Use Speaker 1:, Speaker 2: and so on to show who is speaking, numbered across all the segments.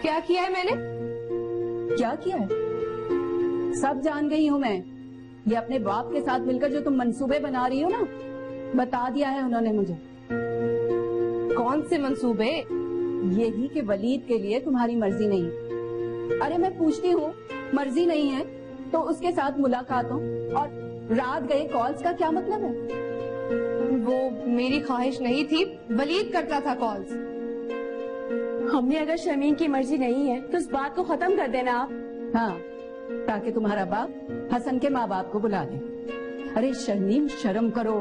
Speaker 1: क्या किया है मैंने?
Speaker 2: क्या किया है सब जान गई हूँ मैं। ये अपने बाप के साथ मिलकर जो तुम मंसूबे बना रही हो ना, बता दिया है उन्होंने मुझे।
Speaker 1: कौन से मंसूबे?
Speaker 2: यही कि वलीद के लिए तुम्हारी मर्जी नहीं है। अरे मैं पूछती हूँ, मर्जी नहीं है तो उसके साथ मुलाकातों और रात गए कॉल्स का क्या मतलब है?
Speaker 1: वो मेरी ख्वाहिश नहीं थी, वलीद करता था कॉल्स।
Speaker 3: हमने अगर शर्मीन की मर्जी नहीं है तो इस बात को खत्म कर देना आप।
Speaker 2: हाँ, ताकि तुम्हारा बाप हसन के माँ बाप को बुला दे। अरे शर्मीन, शर्म करो।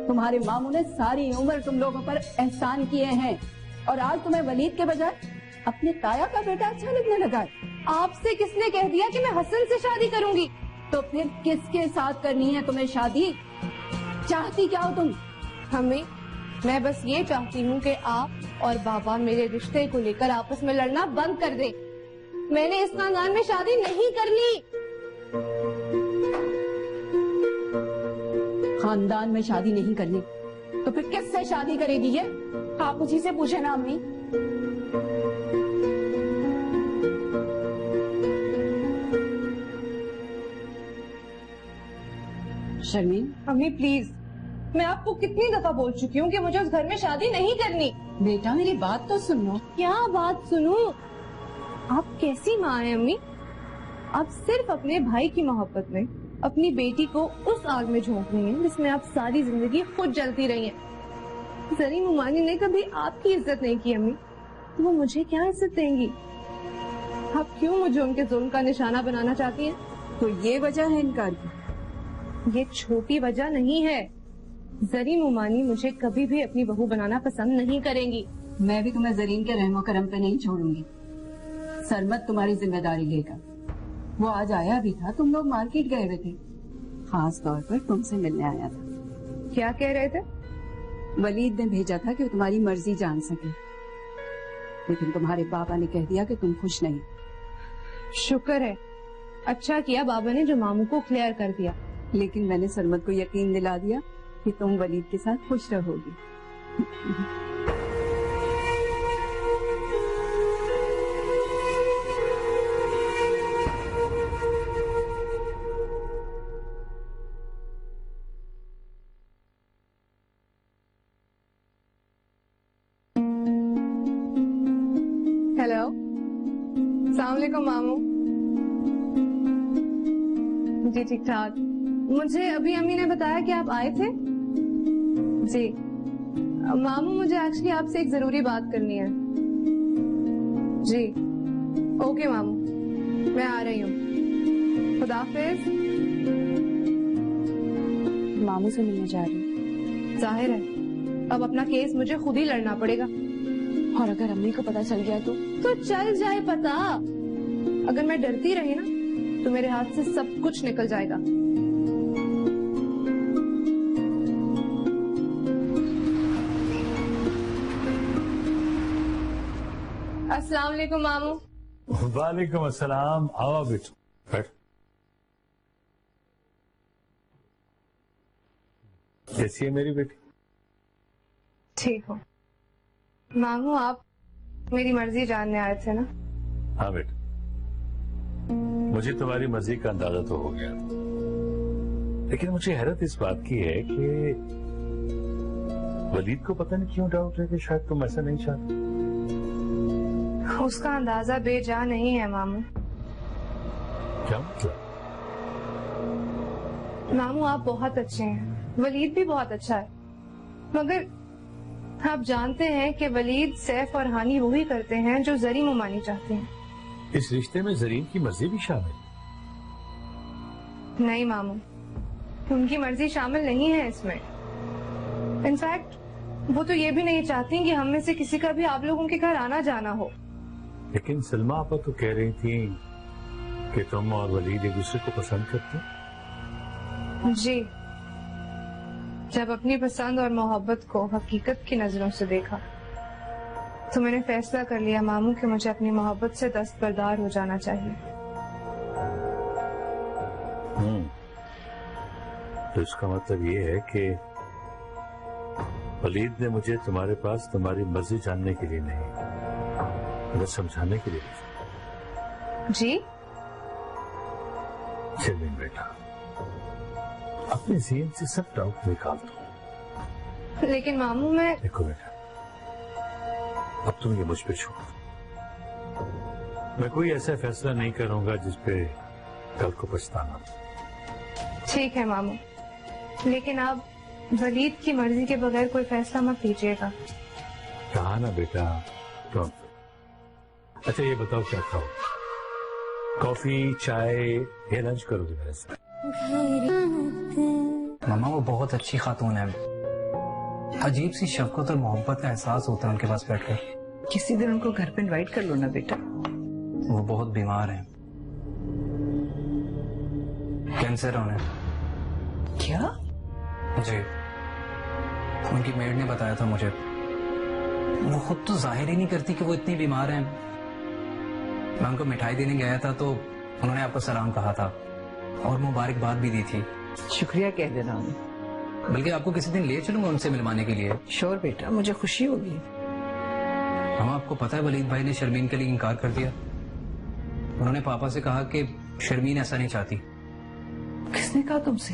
Speaker 2: तुम्हारे मामू ने सारी उम्र तुम लोगों पर एहसान किए हैं और आज तुम्हें वलीद के बजाय अपने ताया का बेटा अच्छा लगने लगा है।
Speaker 1: आपसे किसने कह दिया कि मैं हसन से शादी करूंगी?
Speaker 2: तो फिर किसके साथ करनी है तुम्हें शादी? चाहती क्या हो तुम?
Speaker 1: हमें, मैं बस ये चाहती हूँ कि आप और बाबा मेरे रिश्ते को लेकर आपस में लड़ना बंद कर दें। मैंने इस खानदान में शादी नहीं करनी।
Speaker 2: खानदान में शादी नहीं करनी तो फिर किससे शादी करेगी ये?
Speaker 3: आप उसी से पूछे ना अम्मी।
Speaker 2: शर्मीन,
Speaker 1: अम्मी प्लीज, मैं आपको कितनी दफा बोल चुकी हूँ कि मुझे उस घर में शादी नहीं करनी।
Speaker 2: बेटा मेरी बात तो सुनो।
Speaker 1: क्या बात सुनूं? आप कैसी माँ हैं अम्मी? आप सिर्फ अपने भाई की मोहब्बत में अपनी बेटी को उस आग में झोंक रही हैं जिसमें आप सारी जिंदगी खुद जलती रही हैं। जरीन उमानी ने कभी आपकी इज्जत नहीं की अम्मी, तो वो मुझे क्या इज्जत देंगी? आप क्यों मुझे उनके जुल्म का निशाना बनाना चाहती हैं?
Speaker 2: तो ये वजह है इनकार की?
Speaker 1: ये छोटी वजह नहीं है। जरीन उमानी मुझे कभी भी अपनी बहू बनाना पसंद नहीं करेंगी।
Speaker 2: मैं भी तुम्हें जरीन के रहमो करम पे नहीं छोड़ूंगी। सरमत तुम्हारी जिम्मेदारी लेगा। वो आज आया भी था, तुम लोग मार्केट गए हुए थे, खास तौर पर तुमसे मिलने आया था।
Speaker 1: क्या कह रहे थे?
Speaker 2: वलीद ने भेजा था कि वो तुम्हारी मर्जी जान सके, लेकिन तुम्हारे बाबा ने कह दिया कि तुम खुश नहीं।
Speaker 1: शुक्र है, अच्छा किया बाबा ने जो मामू को क्लियर कर दिया।
Speaker 2: लेकिन मैंने सरमत को यकीन दिला दिया कि तुम वलीद के साथ खुश रहोगी।
Speaker 1: हेलो, अस्सलाम वालेकुम मामू। जी ठीक ठाक। मुझे अभी अम्मी ने बताया कि आप आए थे। जी मामू, मुझे एक्चुअली आपसे एक जरूरी बात करनी है। जी ओके मामू, मैं आ रही हूँ। खुदा हाफिज।
Speaker 3: मामू से मिलने जा रही हूँ।
Speaker 1: जाहिर है अब अपना केस मुझे खुद ही लड़ना पड़ेगा।
Speaker 3: और अगर अम्मी को पता चल गया तो
Speaker 1: चल जाए पता। अगर मैं डरती रही ना तो मेरे हाथ से सब कुछ निकल जाएगा। अस्सलाम वालेकुम मामू।
Speaker 4: वालेकुम अस्सलाम। आओ बेटो, बैठ। कैसी है मेरी बेटी?
Speaker 1: ठीक हो मामू? आप मेरी मर्जी जानने आए थे ना?
Speaker 4: हाँ बेटा, मुझे तुम्हारी मर्जी का अंदाजा तो हो गया, लेकिन मुझे हैरत इस बात की है कि वलीद को पता नहीं क्यों डाउट है कि शायद तुम ऐसा नहीं चाहते।
Speaker 1: उसका अंदाजा बेजा नहीं है मामू।
Speaker 4: क्या मतलब?
Speaker 1: मामू आप बहुत अच्छे हैं, वलीद भी बहुत अच्छा है, मगर आप जानते हैं कि वलीद, सैफ और हानी वही करते हैं जो जरीन उमानी चाहते हैं।
Speaker 4: इस रिश्ते में जरीन की मर्जी भी शामिल?
Speaker 1: नहीं मामू, उनकी मर्जी शामिल नहीं है इसमें। इनफैक्ट वो तो ये भी नहीं चाहती कि हम में से किसी का भी आप लोगों के घर आना जाना हो।
Speaker 4: लेकिन सलमा आपा तो कह रही थी कि तुम और वलीद एक दूसरे को पसंद करते हो।
Speaker 1: जी, जब अपनी पसंद और मोहब्बत को हकीकत की नजरों से देखा तो मैंने फैसला कर लिया मामू कि मुझे अपनी मोहब्बत से दस्तबरदार हो जाना चाहिए।
Speaker 4: तो इसका मतलब ये है कि वलीद ने मुझे तुम्हारे पास तुम्हारी मर्जी जानने के लिए नहीं, अगर समझाने के लिए
Speaker 1: जी
Speaker 4: शर्मीन बेटा, अपने ज़हन से सब डाउट निकाल दो।
Speaker 1: लेकिन मामू मैं
Speaker 4: देखो बेटा, अब तुम ये मुझ पे छोड़, मैं कोई ऐसा फैसला नहीं करूंगा जिसपे कल को पछताना।
Speaker 1: ठीक है मामू, लेकिन आप वलीद की मर्जी के बगैर कोई फैसला मत लीजिएगा।
Speaker 4: कहा ना बेटा, तो अच्छा ये बताओ क्या खाओ, कॉफी चाय या लंच करोगे मेरे साथ?
Speaker 5: मामा वो बहुत अच्छी खातून है, अजीब सी शफकत और मोहब्बत का एहसास होता है उनके पास बैठकर।
Speaker 6: किसी दिन उनको घर पे इनवाइट कर लो ना बेटा।
Speaker 5: वो बहुत बीमार हैं, कैंसर है उन्हें।
Speaker 6: क्या?
Speaker 5: जी, उनकी मेड ने बताया था मुझे। वो खुद तो जाहिर ही नहीं करती कि वो इतनी बीमार हैं। मैं उनको मिठाई देने गया था तो उन्होंने आपको सलाम कहा था और मुबारकबाद भी दी थी।
Speaker 6: शुक्रिया कह देना उन्हें।
Speaker 5: बल्कि आपको किसी दिन ले चलूंगा उनसे मिलवाने के लिए।
Speaker 6: श्योर बेटा, मुझे खुशी होगी।
Speaker 5: हम आपको पता है वलीद भाई ने शर्मीन के लिए इनकार कर दिया। उन्होंने पापा से कहा कि शर्मीन ऐसा नहीं चाहती।
Speaker 6: किसने कहा तुमसे?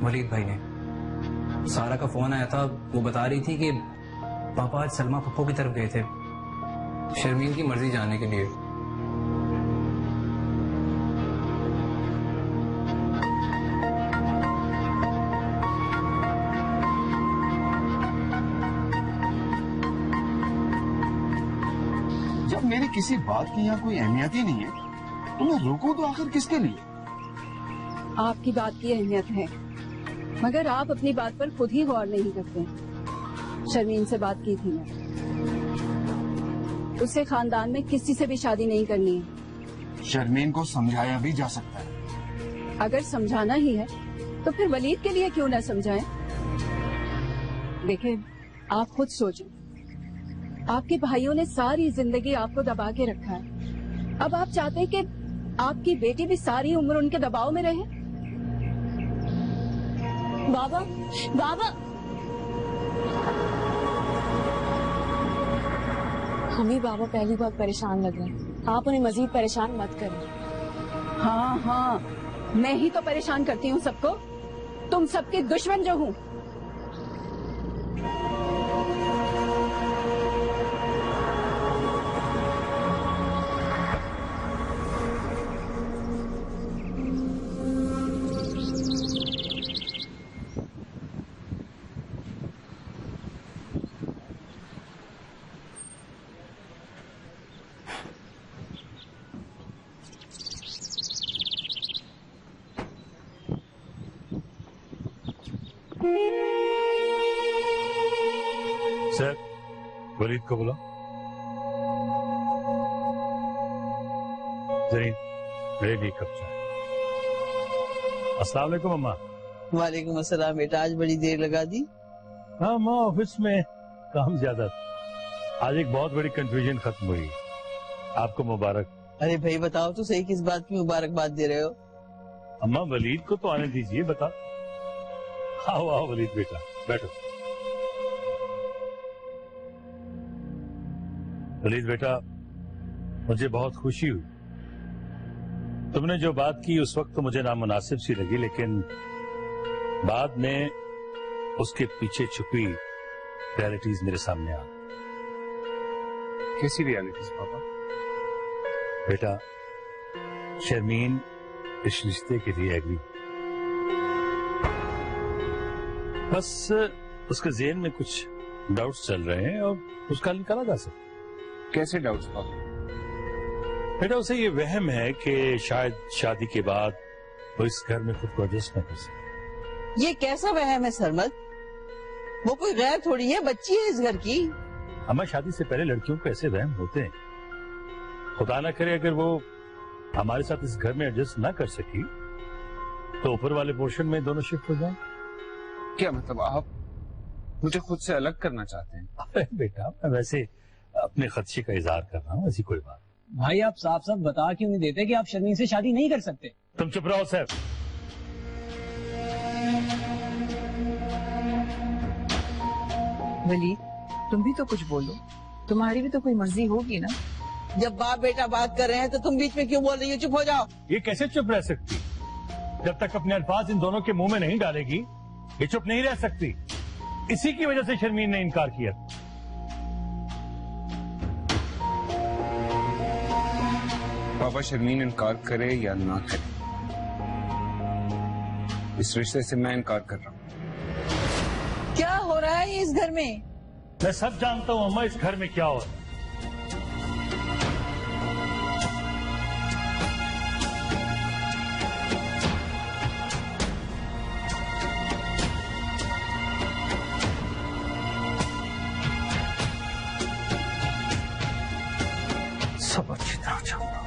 Speaker 5: वलीद भाई ने। सारा का फोन आया था, वो बता रही थी कि पापा आज सलमा पप्पू की तरफ गए थे शर्मीन की मर्जी जानने के लिए।
Speaker 7: जब मेरी किसी बात की यहाँ कोई अहमियत ही नहीं है तो मैं रोकूं तो आखिर किसके लिए?
Speaker 2: आपकी बात की अहमियत है, मगर आप अपनी बात पर खुद ही गौर नहीं करते। शर्मीन से बात की थी मैं, उसे खानदान में किसी से भी शादी नहीं करनी है।
Speaker 7: शर्मीन को समझाया भी जा सकता है।
Speaker 2: अगर समझाना ही है तो फिर वलीद के लिए क्यों न समझाएं? देखिए, आप खुद सोचें, आपके भाइयों ने सारी जिंदगी आपको दबा के रखा है। अब आप चाहते हैं कि आपकी बेटी भी सारी उम्र उनके दबाव में रहे?
Speaker 3: बाबा, बाबा, हमें बाबा पहली बहुत परेशान लग रहे हैं। आप उन्हें मजीद परेशान मत करें।
Speaker 2: हाँ हाँ, मैं ही तो परेशान करती हूँ सबको। तुम सबके दुश्मन जो हूँ।
Speaker 4: सर, वलीद को बुलाओ। जरीन, मेरे लिए कब चाय। अस्सलाम वालेकुम अम्मा।
Speaker 8: वालेकुम अस्सलाम बेटा, आज बड़ी देर लगा दी।
Speaker 4: हाँ माँ, ऑफिस में काम ज्यादा था। आज एक बहुत बड़ी कंफ्यूजन खत्म हुई। आपको मुबारक।
Speaker 8: अरे भाई बताओ तो सही, किस बात की मुबारकबाद दे रहे हो?
Speaker 4: अम्मा वलीद को तो आने दीजिए, बताओ। आओ आओ वलीद बेटा, बैठो। वलीद बेटा, मुझे बहुत खुशी हुई। तुमने जो बात की उस वक्त तो मुझे नामुनासिब सी लगी, लेकिन बाद में उसके पीछे छुपी रियलिटीज मेरे सामने आ।
Speaker 7: कैसी रियलिटीज पापा?
Speaker 4: बेटा, शर्मीन इस रिश्ते के लिए एग्री, बस उसके ज़हन में कुछ डाउट्स चल रहे हैं और उसका हल निकाला जा सकता।
Speaker 7: कैसे डाउट्स पापा?
Speaker 4: बेटा, उसे ये वहम है कि शायद शादी के बाद वो इस घर में खुद को एडजस्ट न कर सके।
Speaker 8: ये कैसा वहम है सरमद? वो कोई गैर थोड़ी है, बच्ची है इस घर की।
Speaker 4: अम्मा, शादी से पहले लड़कियों को ऐसे वहम होते हैं। खुदा ना करे अगर वो हमारे साथ इस घर में एडजस्ट ना कर सकी तो ऊपर वाले पोर्शन में दोनों शिफ्ट हो जाएं।
Speaker 7: क्या मतलब, आप मुझे खुद से अलग करना चाहते हैं?
Speaker 4: अरे बेटा, मैं वैसे अपने खदशे का इजहार कर रहा हूँ, ऐसी कोई बात।
Speaker 9: भाई आप साफ साफ बता क्यों नहीं देते कि आप शर्मीन से शादी नहीं कर सकते?
Speaker 4: तुम चुप रहो सर।
Speaker 6: वलीद, तुम भी तो कुछ बोलो। तुम्हारी भी तो कोई मर्जी होगी ना।
Speaker 8: जब बाप बेटा बात कर रहे हैं तो तुम बीच में क्यों बोल रही हो? चुप हो जाओ।
Speaker 4: ये कैसे चुप रह सकती? जब तक अपने अल्फाज इन दोनों के मुंह में नहीं डालेगी ये चुप नहीं रह सकती। इसी की वजह से शर्मीन ने इनकार किया।
Speaker 10: पापा, शर्मीन इनकार करे या ना करे, इस रिश्ते से मैं इनकार कर रहा हूँ।
Speaker 8: क्या हो रहा है इस घर में?
Speaker 4: मैं सब जानता हूँ अम्मा, इस घर में क्या हो रहा है।
Speaker 6: सब अच्छी तरह जानता हूं।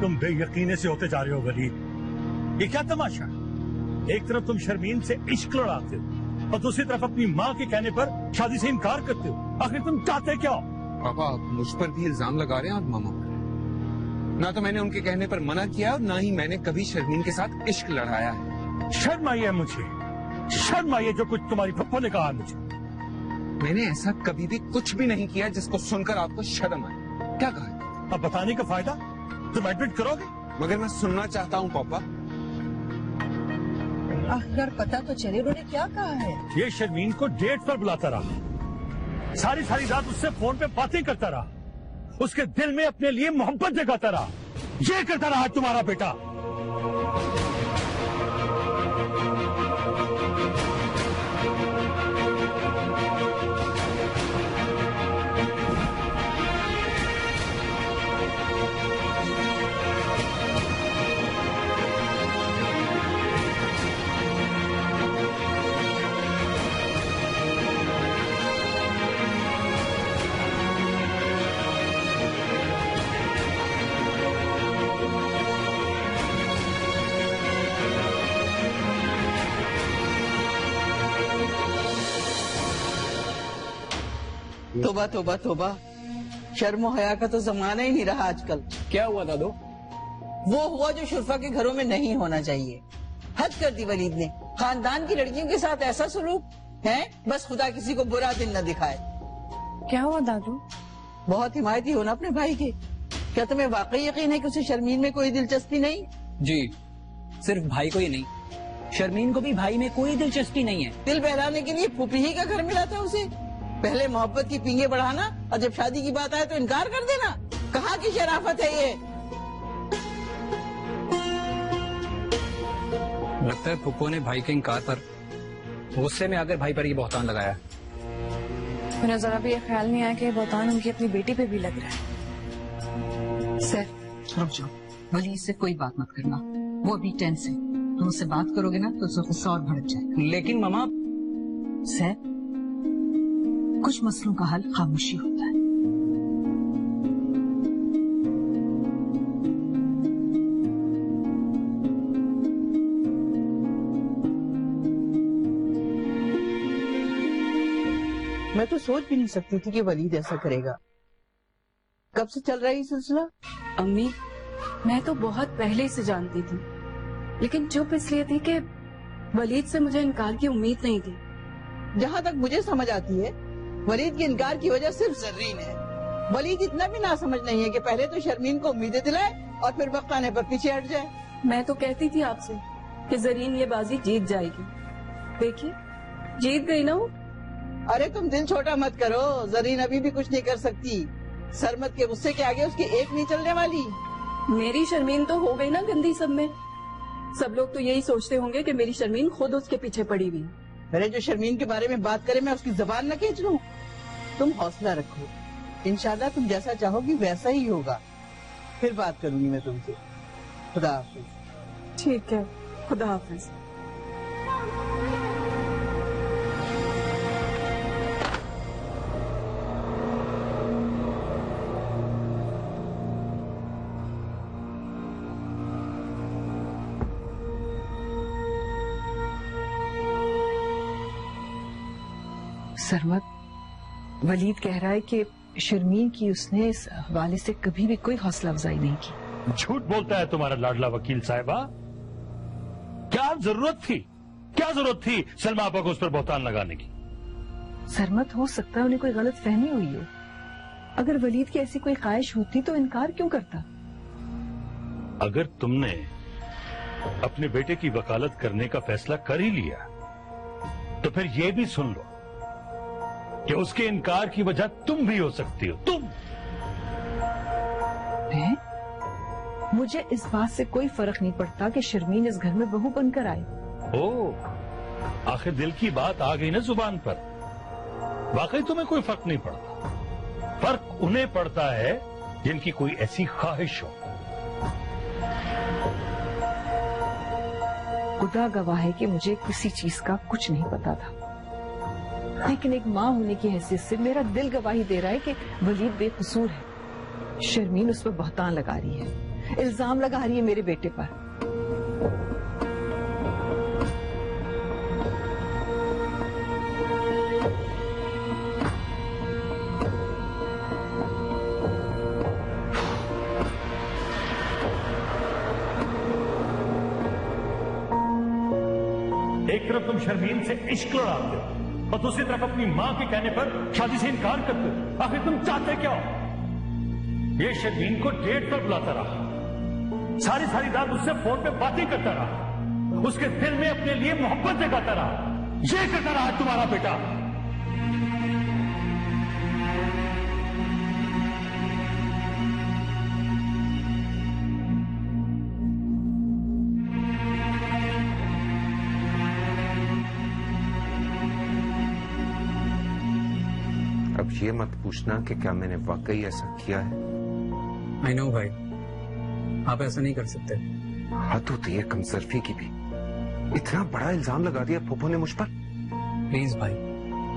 Speaker 4: तुम बेयकीने से होते जा रहे हो वलीद। ये क्या तमाशा? एक तरफ तुम शर्मीन से इश्क लड़ाते हो और दूसरी तरफ अपनी माँ के कहने पर शादी से इनकार करते हो। आखिर तुम चाहते क्या हो?
Speaker 10: पापा, आप मुझ पर भी इल्जाम लगा रहे हैं और मामा पर। ना तो मैंने उनके कहने पर मना किया और ना ही मैंने कभी शर्मीन के साथ इश्क लड़ाया है।
Speaker 4: शर्म आई है मुझे, शर्म आई है जो कुछ तुम्हारी पप्पो ने कहा मुझे।
Speaker 10: मैंने ऐसा कभी भी कुछ भी नहीं किया जिसको सुनकर आपको शर्म आए। क्या कहा?
Speaker 4: अब बताने का फायदा? तुम एडमिट करोगे?
Speaker 10: मगर मैं सुनना चाहता हूँ पापा।
Speaker 8: आखिर पता तो चले उन्होंने क्या कहा है।
Speaker 4: ये शर्मीन को डेट पर बुलाता रहा, सारी सारी रात उससे फोन पे बातें करता रहा, उसके दिल में अपने लिए मोहब्बत जगाता रहा। ये करता रहा तुम्हारा बेटा।
Speaker 8: तोबा तोबा तोबा, शर्मो हया का तो जमाना ही नहीं रहा आजकल।
Speaker 9: क्या हुआ दादू?
Speaker 8: वो हुआ जो शुरफा के घरों में नहीं होना चाहिए। हद कर दी वलीद ने। खानदान की लड़कियों के साथ ऐसा सलूक है, बस खुदा किसी को बुरा दिन न दिखाए।
Speaker 3: क्या हुआ दादू?
Speaker 8: बहुत हिमायती हो ना अपने भाई के। क्या तुम्हें वाकई यकीन है कि उसे शर्मीन में कोई दिलचस्पी नहीं?
Speaker 9: जी, सिर्फ भाई को ही नहीं, शर्मीन को भी भाई में कोई दिलचस्पी नहीं है।
Speaker 8: दिल बहलाने के लिए फूफी ही का घर मिला था उसे। पहले मोहब्बत की पींगे बढ़ाना और जब शादी की बात आए तो इनकार कर देना। कहाँ की शराफत है ये?
Speaker 5: लगता है पुप्पो ने भाई के इनकार पर गुस्से में आकर भाई पर ये बहतान लगाया।
Speaker 3: मुझे जरा भी ये ख्याल नहीं आया कि ये बहतान उनकी अपनी बेटी पे भी लग रहा है।
Speaker 6: सर रुक जाओ, वली से कोई बात मत करना, वो अभी टेंस है। तुम उससे बात करोगे ना तो उसका गुस्सा और भड़क जाएगा।
Speaker 9: लेकिन मामा,
Speaker 6: सर कुछ मसलों का हल खामोशी होता है।
Speaker 8: मैं तो सोच भी नहीं सकती थी कि वलीद ऐसा करेगा। कब से चल रहा है ये सिलसिला?
Speaker 2: अम्मी, मैं तो बहुत पहले से जानती थी, लेकिन चुप इसलिए थी कि वलीद से मुझे इनकार की उम्मीद नहीं थी।
Speaker 8: जहाँ तक मुझे समझ आती है, वलीद के इनकार की वजह सिर्फ जर्रीन है। वलीद इतना भी ना समझ नहीं है कि पहले तो शर्मीन को उम्मीदें दिलाए और फिर वक्त आने पर पीछे हट जाए।
Speaker 2: मैं तो कहती थी आपसे कि जरीन ये बाजी जीत जाएगी। देखिए, जीत गई ना वो।
Speaker 8: अरे तुम दिल छोटा मत करो, जरीन अभी भी कुछ नहीं कर सकती। सरमत के गुस्से के आगे उसकी एक नहीं चलने वाली।
Speaker 2: मेरी शर्मीन तो हो गई ना गंदी सब में। सब लोग तो यही सोचते होंगे कि मेरी शर्मीन खुद उसके पीछे पड़ी हुई।
Speaker 8: अरे जो शर्मीन के बारे में बात करे मैं उसकी जबान न खींच लूं। तुम हौसला रखो, इंशाल्लाह तुम जैसा चाहोगी वैसा ही होगा। फिर बात करूंगी मैं तुमसे। खुदा हाफिज।
Speaker 2: ठीक है, खुदा हाफिज।
Speaker 6: सरमत, वलीद कह रहा है कि शर्मीन की उसने इस हवाले से कभी भी कोई हौसला अफजाई नहीं की।
Speaker 4: झूठ बोलता है तुम्हारा लाडला वकील साहिबा। क्या जरूरत थी सलमा आपा को उस पर बहतान लगाने की?
Speaker 6: सरमत, हो सकता है उन्हें कोई गलत फहमी हुई हो। अगर वलीद की ऐसी कोई ख्वाहिश होती तो इनकार क्यों करता?
Speaker 4: अगर तुमने अपने बेटे की वकालत करने का फैसला कर ही लिया तो फिर यह भी सुन लो कि उसके इनकार की वजह तुम भी हो सकती हो। तुम।
Speaker 6: मुझे इस बात से कोई फर्क नहीं पड़ता कि शर्मीन इस घर में बहू बनकर आए।
Speaker 4: आखिर दिल की बात आ गई ना जुबान पर। वाकई तुम्हें कोई फर्क नहीं पड़ता। फर्क उन्हें पड़ता है जिनकी कोई ऐसी ख्वाहिश हो।
Speaker 6: खुदा गवाह है कि मुझे किसी चीज का कुछ नहीं पता था, लेकिन एक माँ होने की हैसियत से मेरा दिल गवाही दे रहा है कि वलीद बेकसूर है। शर्मीन उस पर बहतान लगा रही है, इल्जाम लगा रही है मेरे बेटे पर।
Speaker 4: एक तरफ तुम शर्मीन से इश्क लड़ाते हो और दूसरी तरफ अपनी मां के कहने पर शादी से इनकार करते हो। आखिर तुम चाहते क्या हो? ये शर्मीन को डेट पर बुलाता रहा, सारी रात उससे फोन पे बातें करता रहा, उसके दिल में अपने लिए मोहब्बत जगाता रहा। ये करता रहा तुम्हारा बेटा।
Speaker 10: अब ये मत पूछना कि क्या मैंने वाकई ऐसा किया है।
Speaker 5: आई नो भाई, आप ऐसा नहीं कर सकते।
Speaker 10: हद होती है कमसरफी की भी। इतना बड़ा इल्जाम लगा दिया फूफो ने मुझ पर।
Speaker 5: प्लीज भाई,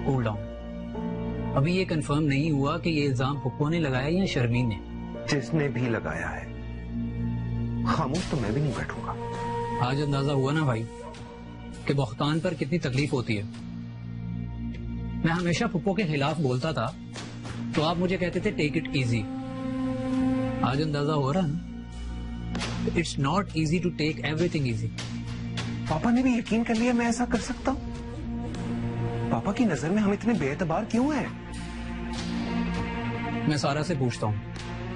Speaker 5: कूल डाउन। अभी ये कंफर्म नहीं हुआ कि ये इल्जाम फूफो ने लगाया या शर्मीन ने।
Speaker 10: जिसने भी लगाया है, खामोश तो मैं भी नहीं बैठूंगा।
Speaker 5: आज अंदाजा हुआ ना भाई कि बख्तान पर कितनी तकलीफ होती है। मैं हमेशा फुप्पो के खिलाफ बोलता था तो आप मुझे कहते थे टेक इट इजी। आज अंदाजा हो रहा है ना, it's not easy to take everything easy.
Speaker 10: पापा ने भी यकीन कर लिया मैं ऐसा कर सकता हूँ। पापा की नजर में हम इतने बेएतबार क्यों हैं?
Speaker 5: मैं सारा से पूछता हूँ,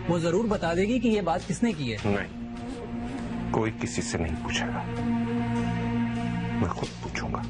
Speaker 5: वो जरूर बता देगी कि ये बात किसने की है।
Speaker 10: नहीं, कोई किसी से नहीं पूछेगा, मैं खुद पूछूंगा।